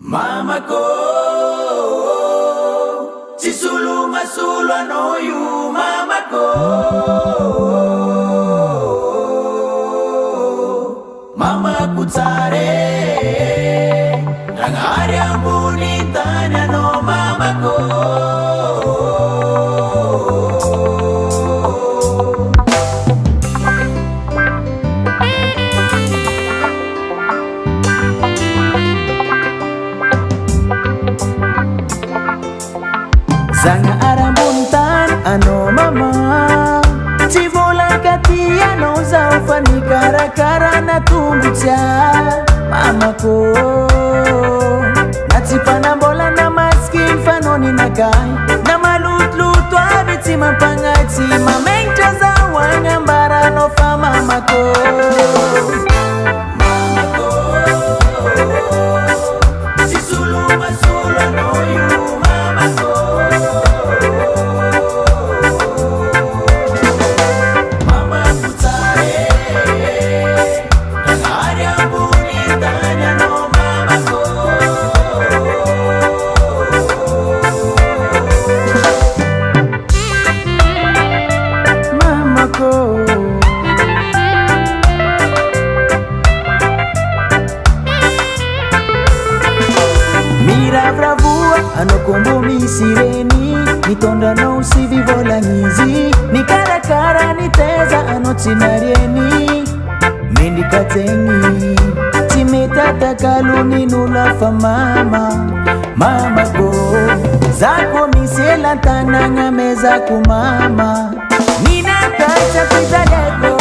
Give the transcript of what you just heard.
Mama ko, sisulu masulu anoyu mama ko. Mama kutsare, nangari ambuni tanya no mama ko. Zanga arambuntan ano mama, civola katia no zaufani kara na tumbucha mama ko. Natipana bola na maskin fanoni nagai na malutlutu abiti mapangati mamengta za wanyambara no fa mama ko. Mama ko, sisulu masulu no you mama ko. Mira bravua ano kombo misireni, nitonda no usivi vola nyizi, ni karakara ni teza ano tinarieni, mendi katengi timeta takaluni nula fa mama go, zako misela tananga meza kumama, nina kacha kizaleko.